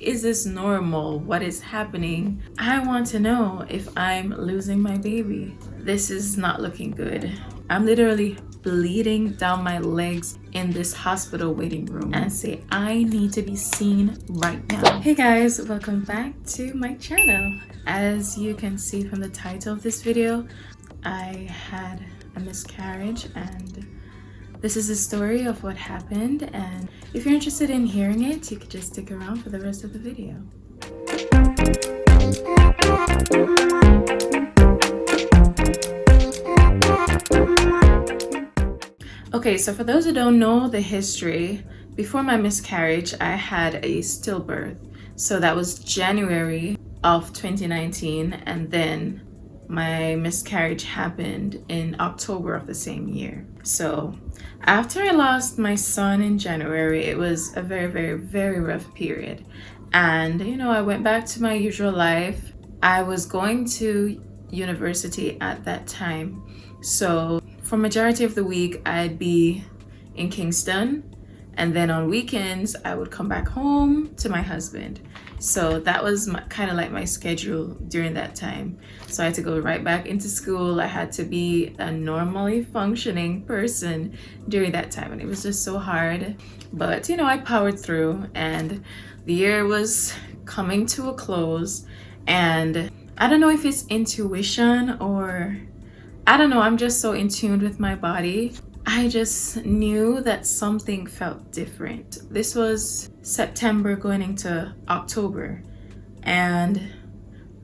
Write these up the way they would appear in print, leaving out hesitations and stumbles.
is this normal? What is happening? I want to know if I'm losing my baby. This is not looking good. I'm literally bleeding down my legs in this hospital waiting room and say I need to be seen right now. Hey guys, welcome back to my channel. As you can see from the title of this video, I had a miscarriage, and this is the story of what happened, and if you're interested in hearing it, you could just stick around for the rest of the video. Okay, so for those who don't know the history, before my miscarriage, I had a stillbirth. So that was January of 2019, and then my miscarriage happened in October of the same year. So after I lost my son in January, it was a very rough period. And I went back to my usual life. I was going to university at that time. So for majority of the week, I'd be in Kingston, and then on weekends, I would come back home to my husband. So that was kind of like my schedule during that time. So I had to go right back into school. I had to be a normally functioning person during that time, and it was just so hard. But I powered through, and the year was coming to a close, and I don't know if it's intuition or I don't know, I'm just so in tune with my body. I just knew that something felt different. This was September going into October, and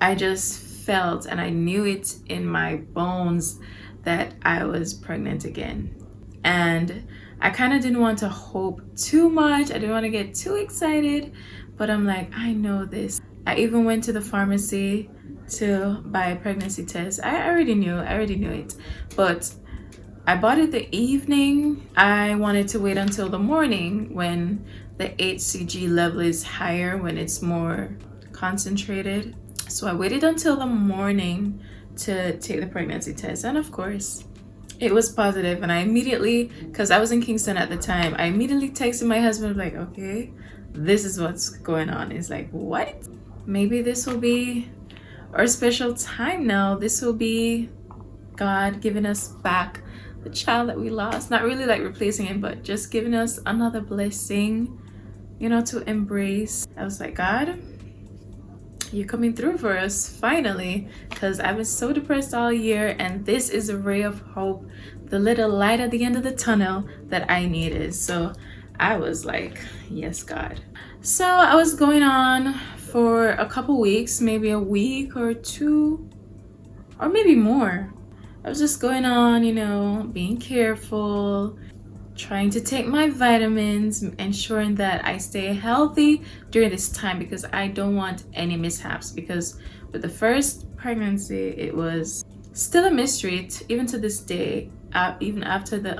I just felt, and I knew it in my bones, that I was pregnant again. And I kind of didn't want to hope too much. I didn't want to get too excited, but I'm like, I know this. I even went to the pharmacy to buy a pregnancy test. I already knew it, but I bought it the evening. I wanted to wait until the morning when the HCG level is higher, when it's more concentrated. So I waited until the morning to take the pregnancy test, and of course it was positive. And I immediately, because I was in Kingston at the time, I immediately texted my husband like, okay, this is what's going on. It's like, what? Maybe this will be our special time now. This will be God giving us back the child that we lost. Not really like replacing him, but just giving us another blessing, to embrace. I was like, God, you're coming through for us finally, because I've been so depressed all year, and this is a ray of hope, the little light at the end of the tunnel that I needed. So I was like, yes, God. So I was going on for a couple weeks, maybe a week or two, or maybe more. I was just going on, being careful, trying to take my vitamins, ensuring that I stay healthy during this time, because I don't want any mishaps. Because with the first pregnancy, it was still a mystery, even to this day. Even after the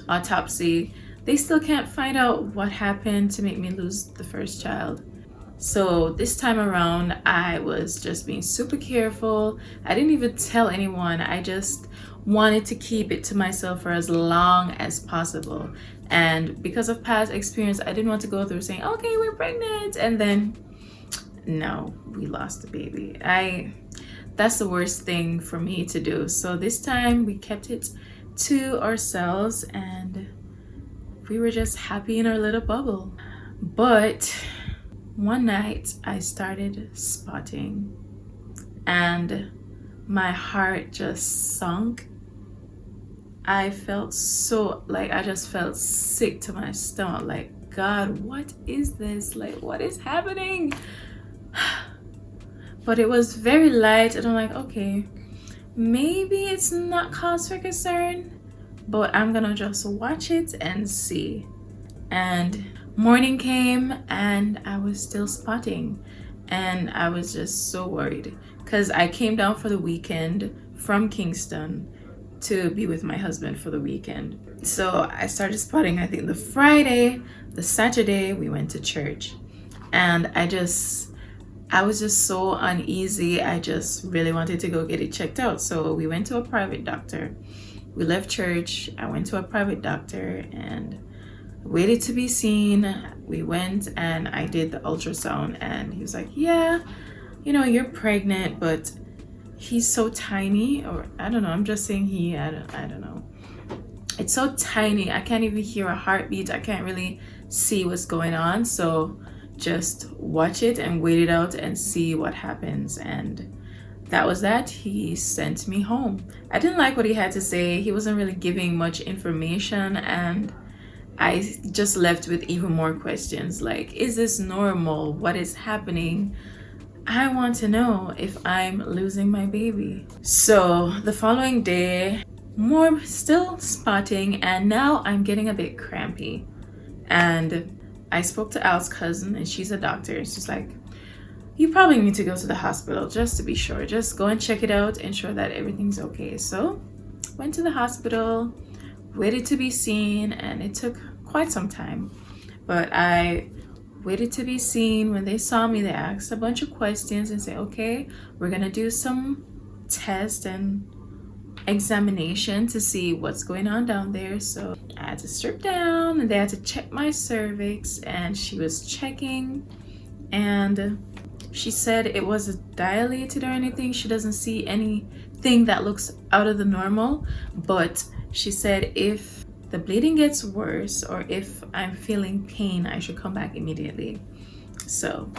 autopsy, they still can't find out what happened to make me lose the first child. So this time around, I was just being super careful. I didn't even tell anyone. I just wanted to keep it to myself for as long as possible. And because of past experience, I didn't want to go through saying, okay, we're pregnant, and then no, we lost the baby. That's the worst thing for me to do. So this time we kept it to ourselves, and we were just happy in our little bubble. But one night I started spotting, and my heart just sunk. I felt so, I just felt sick to my stomach. Like, God, what is this? Like, what is happening? But it was very light, and I'm like, okay, maybe it's not cause for concern, but I'm gonna just watch it and see. And morning came, and I was still spotting, and I was just so worried, because I came down for the weekend from Kingston to be with my husband for the weekend. So I started spotting, I think the Friday, the Saturday we went to church, and I was just so uneasy. I just really wanted to go get it checked out. So we went to a private doctor. We left church, I went to a private doctor, and Waited to be seen. We went and I did the ultrasound, and he was like, yeah, you're pregnant, but he's so tiny. Or I don't know, I'm just saying I don't know. It's so tiny, I can't even hear a heartbeat. I can't really see what's going on. So just watch it and wait it out and see what happens. And that was that. He sent me home. I didn't like what he had to say. He wasn't really giving much information, and I just left with even more questions like, is this normal? What is happening? I want to know if I'm losing my baby. So the following day, more still spotting, and now I'm getting a bit crampy. And I spoke to Al's cousin, and she's a doctor. She's like, you probably need to go to the hospital just to be sure. Just go and check it out, ensure that everything's okay. So went to the hospital, waited to be seen, and it took quite some time. But I waited to be seen. When they saw me, they asked a bunch of questions and said, okay, we're gonna do some tests and examination to see what's going on down there. So I had to strip down, and they had to check my cervix, and she was checking, and she said it wasn't dilated or anything. She doesn't see anything that looks out of the normal, but she said if the bleeding gets worse or if I'm feeling pain, I should come back immediately. So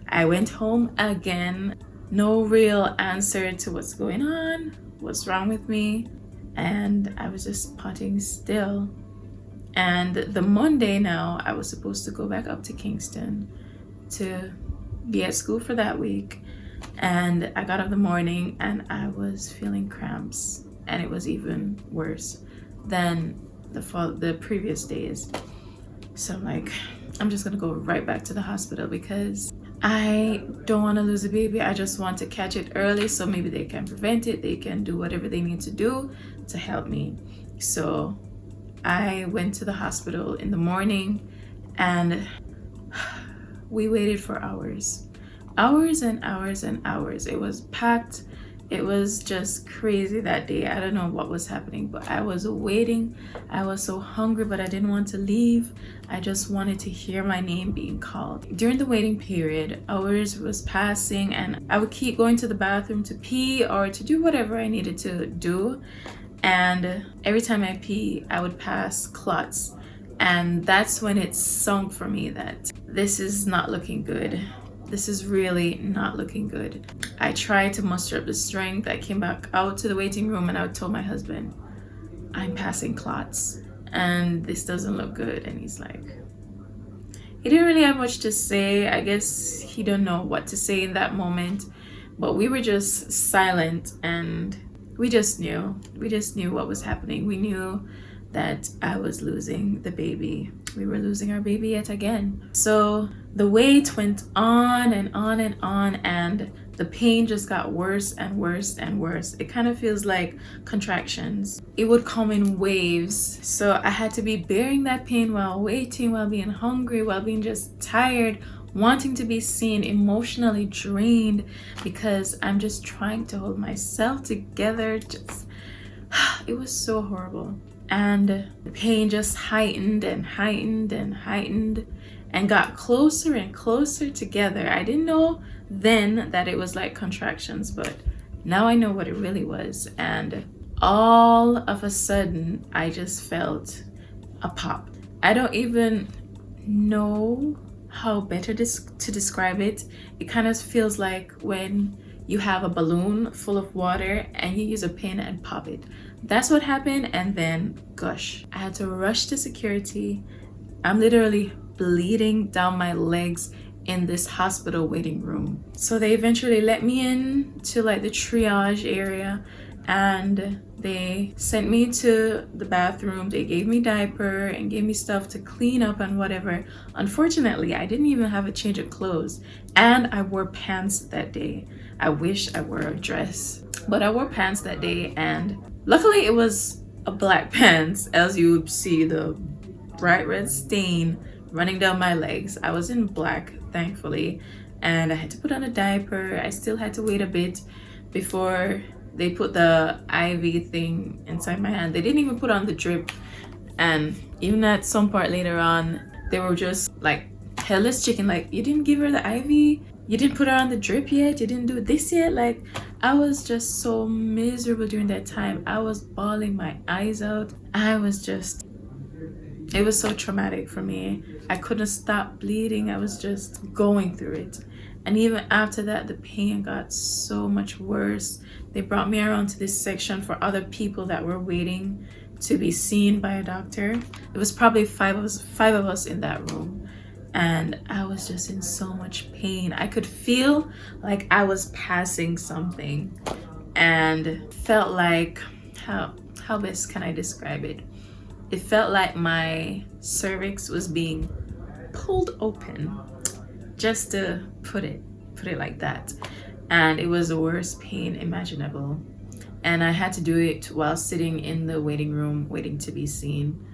I went home again. No real answer to what's going on, what's wrong with me, and I was just potting still. And the Monday now, I was supposed to go back up to Kingston to be at school for that week, and I got up in the morning and I was feeling cramps, and it was even worse than the previous days. So I'm like, I'm just gonna go right back to the hospital because I don't want to lose a baby. I just want to catch it early so maybe they can prevent it. They can do whatever they need to do to help me. So I went to the hospital in the morning, and we waited for hours and hours and hours. It was packed. It was just crazy that day. I don't know what was happening, but I was waiting. I was so hungry, but I didn't want to leave. I just wanted to hear my name being called. During the waiting period, hours was passing, and I would keep going to the bathroom to pee or to do whatever I needed to do. And every time I pee, I would pass clots. And that's when it sunk for me that this is not looking good. This is really not looking good. I tried to muster up the strength. I came back out to the waiting room, and I told my husband, I'm passing clots and this doesn't look good. And he's like, he didn't really have much to say. I guess he didn't know what to say in that moment, but we were just silent, and we just knew what was happening. We knew that I was losing the baby. We were losing our baby yet again. So the wait went on and on and on, and the pain just got worse and worse and worse. It kind of feels like contractions. It would come in waves. So I had to be bearing that pain while waiting, while being hungry, while being just tired, wanting to be seen, emotionally drained, because I'm just trying to hold myself together. It was so horrible. And the pain just heightened and heightened and heightened and got closer and closer together. I didn't know then that it was like contractions, but now I know what it really was. And all of a sudden, I just felt a pop. I don't even know how better to describe it. It kind of feels like when you have a balloon full of water and you use a pin and pop it. That's what happened. And then gosh, I had to rush to security. I'm literally bleeding down my legs in this hospital waiting room. So they eventually let me in to like the triage area, and they sent me to the bathroom. They gave me diaper and gave me stuff to clean up and whatever. Unfortunately, I didn't even have a change of clothes, and I wore pants that day. I wish I wore a dress, but I wore pants that day, and luckily it was a black pants, as you would see the bright red stain running down my legs. I was in black, thankfully, and I had to put on a diaper. I still had to wait a bit before they put the IV thing inside my hand. They didn't even put on the drip, And even at some part later on, they were just like headless chicken. Like, you didn't give her the IV, you didn't put her on the drip yet, you didn't do this yet. Like, I was just so miserable during that time. I was bawling my eyes out. It was so traumatic for me. I couldn't stop bleeding. I was just going through it. And even after that, the pain got so much worse. They brought me around to this section for other people that were waiting to be seen by a doctor. It was probably five of us in that room. And I was just in so much pain. I could feel like I was passing something, and felt like, how best can I describe it? It felt like my cervix was being pulled open, just to put it like that. And it was the worst pain imaginable. And I had to do it while sitting in the waiting room, waiting to be seen,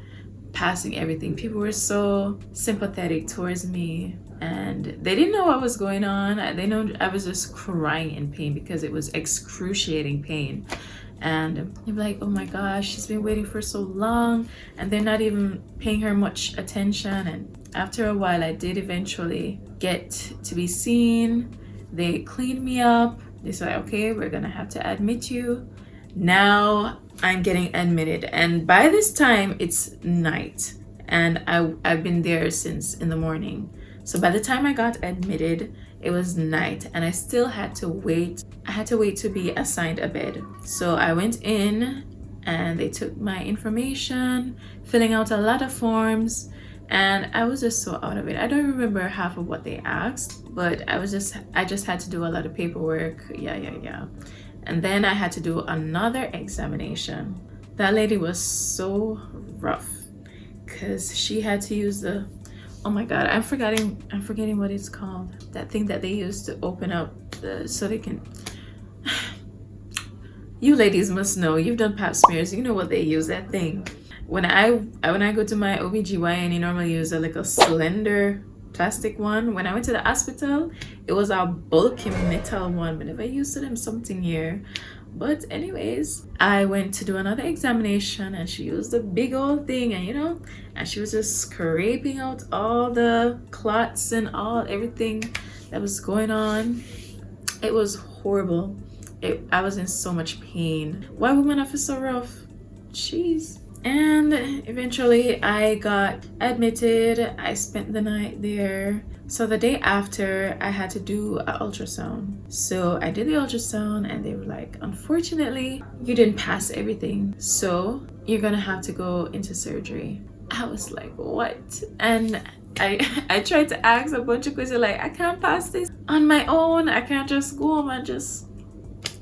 passing everything. People were so sympathetic towards me, and they didn't know what was going on. They know I was just crying in pain because it was excruciating pain. And they'd be like, oh my gosh, she's been waiting for so long, and they're not even paying her much attention. And after a while, I did eventually get to be seen. They cleaned me up. They said, okay, we're gonna have to admit you. Now I'm getting admitted, and by this time it's night, and I've been there since in the morning. So by the time I got admitted, it was night, and I still had to wait. I had to wait to be assigned a bed. So I went in, and they took my information, filling out a lot of forms, and I was just so out of it. I don't remember half of what they asked, but I just had to do a lot of paperwork. Yeah. And then I had to do another examination. That lady was so rough, because she had to use oh my god, I'm forgetting what it's called. That thing that they use to open up so they can you ladies must know, you've done pap smears, you know what they use, that thing. When I go to my OBGYN, you normally use a little slender plastic one. When I went to the hospital, it was a bulky metal one. Whenever I used to them something here. But anyways, I went to do another examination, and she used a big old thing, and she was just scraping out all the clots and everything that was going on. It was horrible. I was in so much pain. Why women are so rough? Jeez. And eventually I got admitted. I spent the night there. So the day after, I had to do an ultrasound. So I did the ultrasound, and they were like, unfortunately, you didn't pass everything, so you're gonna have to go into surgery. I was like, what? And I tried to ask a bunch of questions, like, I can't pass this on my own. I can't just go home and just...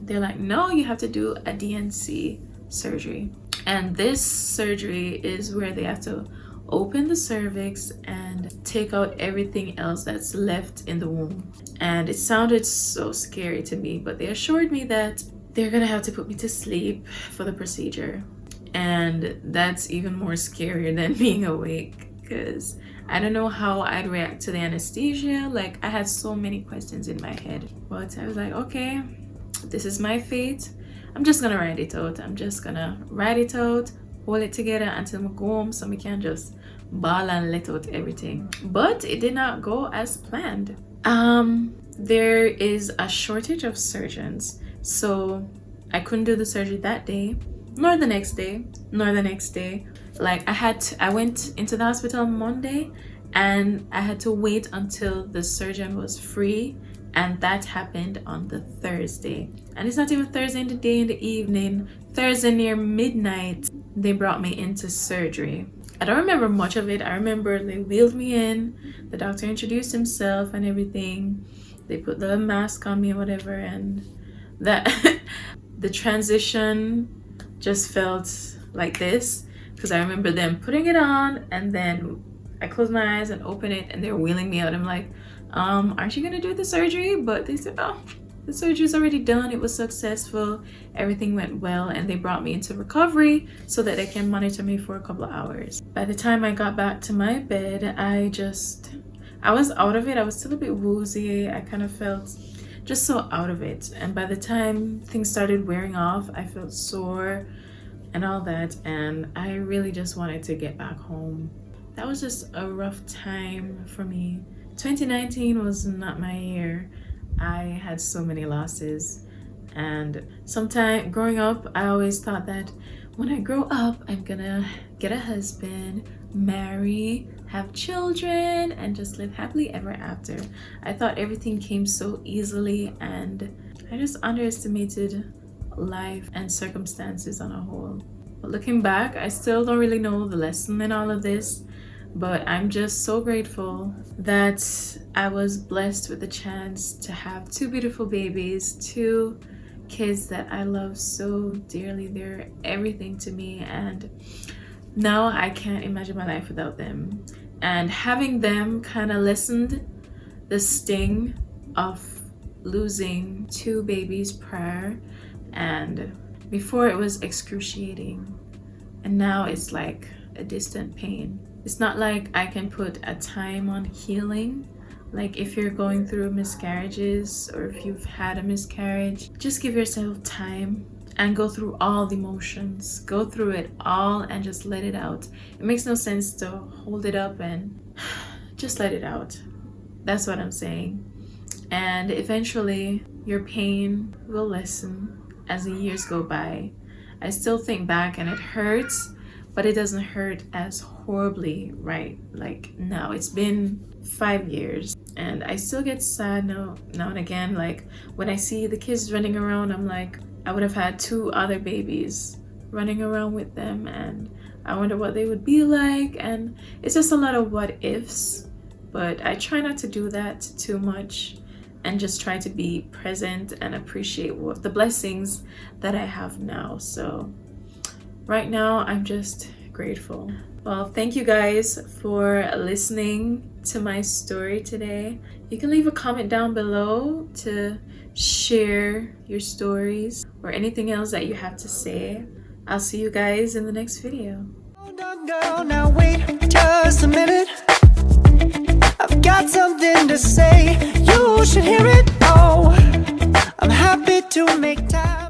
They're like, no, you have to do a DNC surgery. And this surgery is where they have to open the cervix and take out everything else that's left in the womb. And it sounded so scary to me, but they assured me that they're gonna have to put me to sleep for the procedure. And that's even more scarier than being awake, because I don't know how I'd react to the anesthesia. Like, I had so many questions in my head, but I was like, okay, this is my fate. I'm just gonna ride it out. Hold it together until I go home, so we can just ball and let out everything. But it did not go as planned. There is a shortage of surgeons, so I couldn't do the surgery that day, nor the next day, nor the next day. Like, I went into the hospital on Monday, and I had to wait until the surgeon was free, and that happened on the Thursday. And it's not even Thursday in the day, in the evening. Thursday near midnight, they brought me into surgery. I don't remember much of it. I remember they wheeled me in, the doctor introduced himself and everything. They put the mask on me or whatever, and that the transition just felt like this, because I remember them putting it on, and then I closed my eyes and opened it, and they're wheeling me out. I'm like, aren't you gonna do the surgery? But they said, oh, the surgery's already done. It was successful. Everything went well, and they brought me into recovery so that they can monitor me for a couple of hours. By the time I got back to my bed, I was out of it. I was still a bit woozy. I kind of felt just so out of it. And by the time things started wearing off, I felt sore, and all that, and I really just wanted to get back home. That was just a rough time for me. 2019 was not my year. I had so many losses, and sometime growing up, I always thought that when I grow up, I'm gonna get a husband, marry, have children, and just live happily ever after. I thought everything came so easily, and I just underestimated life and circumstances on a whole. But looking back, I still don't really know the lesson in all of this, but I'm just so grateful that I was blessed with the chance to have two beautiful babies, two kids that I love so dearly. They're everything to me, and now I can't imagine my life without them. And having them kind of lessened the sting of losing two babies prior, and before it was excruciating, and now it's like a distant pain. It's not like I can put a time on healing. Like if you're going through miscarriages or if you've had a miscarriage, just give yourself time and go through all the emotions. Go through it all and just let it out. It makes no sense to hold it up and just let it out. That's what I'm saying. And eventually your pain will lessen as the years go by. I still think back and it hurts, but it doesn't hurt as horribly right like now. It's been 5 years and I still get sad now and again. Like when I see the kids running around, I'm like, I would have had two other babies running around with them, and I wonder what they would be like. And it's just a lot of what ifs, but I try not to do that too much and just try to be present and appreciate what the blessings that I have now. So right now I'm just grateful. Well, thank you guys for listening to my story today. You can leave a comment down below to share your stories or anything else that you have to say. I'll see you guys in the next video. Hold on, girl, now wait just a minute. I've got something to say. You should hear it. Oh, I'm happy to make time.